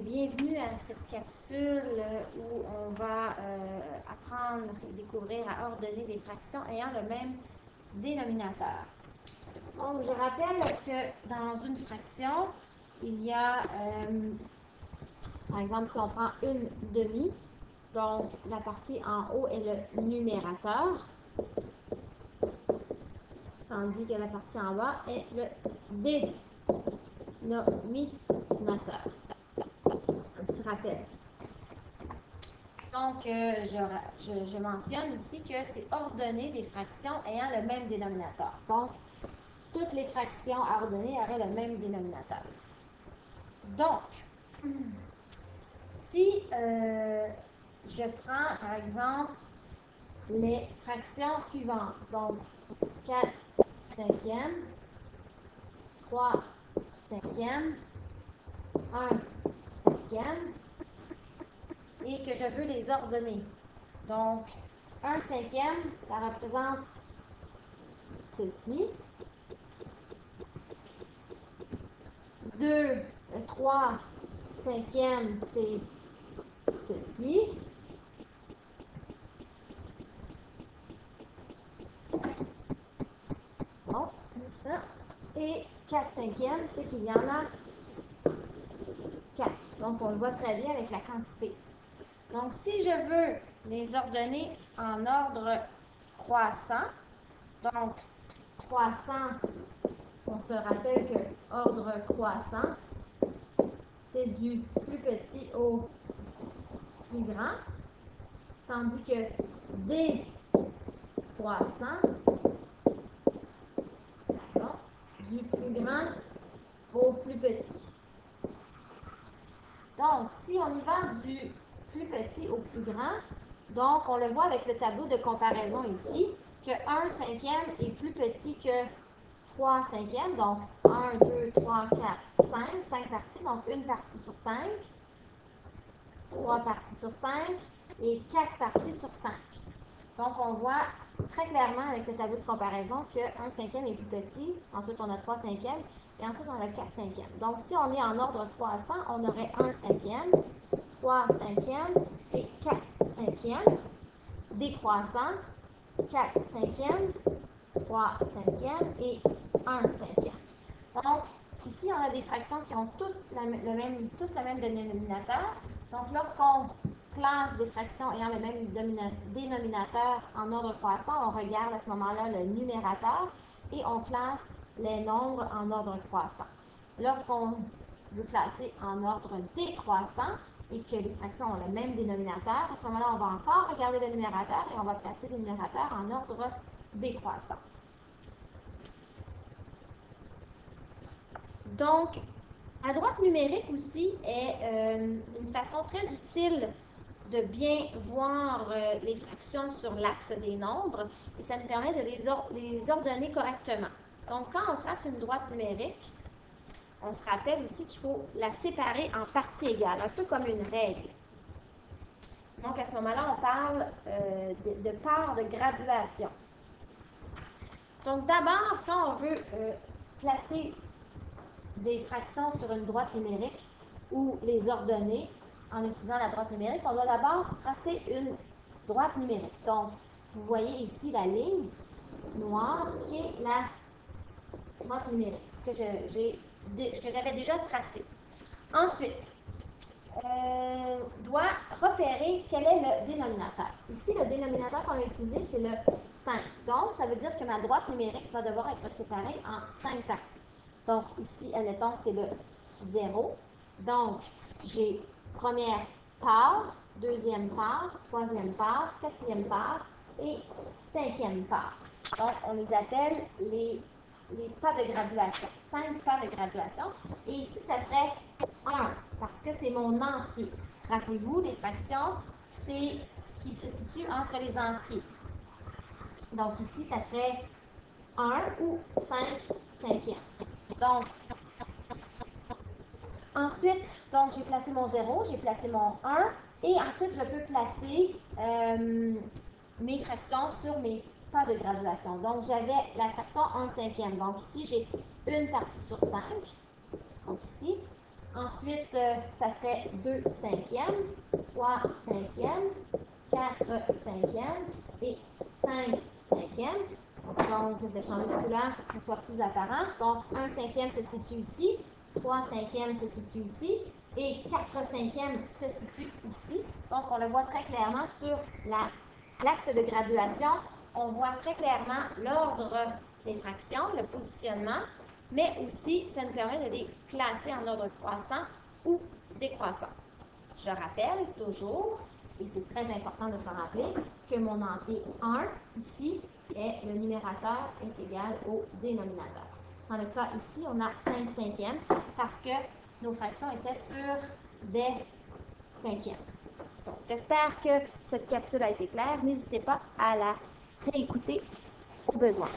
bienvenue à cette capsule où on va apprendre et découvrir à ordonner des fractions ayant le même dénominateur. Donc, je rappelle que dans une fraction, il y a, par exemple, si on prend une demi, donc la partie en haut est le numérateur, tandis que la partie en bas est le dénominateur. Un petit rappel. Donc, je mentionne ici que c'est ordonner des fractions ayant le même dénominateur. Donc, toutes les fractions à ordonner auraient le même dénominateur. Donc, si je prends, par exemple, les fractions suivantes, donc 4 cinquièmes, 3 cinquièmes, 1 cinquième, et que je veux les ordonner. Donc, 1 cinquième, ça représente ceci. 3 cinquièmes, c'est ceci. Bon, ça. Et 4 cinquièmes, c'est qu'il y en a 4. Donc, on le voit très bien avec la quantité. Donc, si je veux les ordonner en ordre croissant, donc croissant, on se rappelle que ordre croissant, c'est du plus petit au plus grand, tandis que décroissant, du plus grand au plus petit. Donc, si on y va du plus petit au plus grand, donc on le voit avec le tableau de comparaison ici, que 1 cinquième est plus petit que 3 cinquièmes, donc 1, 2, 3, 4, 5, 5 parties, donc une partie sur 5, 3 parties sur 5 et 4 parties sur 5. Donc, on voit très clairement avec le tableau de comparaison que 1 cinquième est plus petit, ensuite on a 3 cinquièmes, et ensuite on a 4 cinquièmes. Donc, si on est en ordre croissant, on aurait 1 cinquième, 3 cinquièmes et 4 cinquièmes. Décroissant, 4 cinquièmes, 3 cinquièmes et 1 cinquième. Donc, ici, on a des fractions qui ont tous le même dénominateur. Donc, lorsqu'on classe des fractions ayant le même dénominateur en ordre croissant, on regarde à ce moment-là le numérateur et on classe les nombres en ordre croissant. Lorsqu'on veut classer en ordre décroissant et que les fractions ont le même dénominateur, à ce moment-là, on va encore regarder le numérateur et on va placer le numérateur en ordre décroissant. Donc, la droite numérique aussi est une façon très utile de bien voir les fractions sur l'axe des nombres et ça nous permet de les ordonner correctement. Donc, quand on trace une droite numérique, on se rappelle aussi qu'il faut la séparer en parties égales, un peu comme une règle. Donc, à ce moment-là, on parle de part de graduation. Donc, d'abord, quand on veut classer des fractions sur une droite numérique ou les ordonner en utilisant la droite numérique, on doit d'abord tracer une droite numérique. Donc, vous voyez ici la ligne noire qui est la droite numérique que j'avais déjà tracée. Ensuite, on doit repérer quel est le dénominateur. Ici, le dénominateur qu'on a utilisé, c'est le 5. Donc, ça veut dire que ma droite numérique va devoir être séparée en 5 parties. Donc, ici, admettons, c'est le 0. Donc, j'ai première part, deuxième part, troisième part, quatrième part et cinquième part. Donc, on les appelle les pas de graduation. 5 pas de graduation. Et ici, ça serait 1, parce que c'est mon entier. Rappelez-vous, les fractions, c'est ce qui se situe entre les entiers. Donc, ici, ça serait 1 ou 5 cinquièmes. Donc, ensuite, donc j'ai placé mon 0, j'ai placé mon 1, et ensuite, je peux placer mes fractions sur mes pas de graduation. Donc, j'avais la fraction 1 cinquième. Donc, ici, j'ai une partie sur 5. Donc, ici. Ensuite, ça serait 2 cinquièmes, 3 cinquièmes, 4 cinquièmes et 5 cinquièmes. Donc, je vais changer de couleur pour que ce soit plus apparent. Donc, 1 cinquième se situe ici, 3 cinquièmes se situe ici et 4 cinquièmes se situe ici. Donc, on le voit très clairement sur l'axe de graduation. On voit très clairement l'ordre des fractions, le positionnement, mais aussi, ça nous permet de les classer en ordre croissant ou décroissant. Je rappelle toujours, et c'est très important de s'en rappeler, que mon entier 1, ici, est le numérateur est égal au dénominateur. Dans le cas ici, on a 5 cinquièmes parce que nos fractions étaient sur des cinquièmes. Donc, j'espère que cette capsule a été claire. N'hésitez pas à la réécouter au besoin.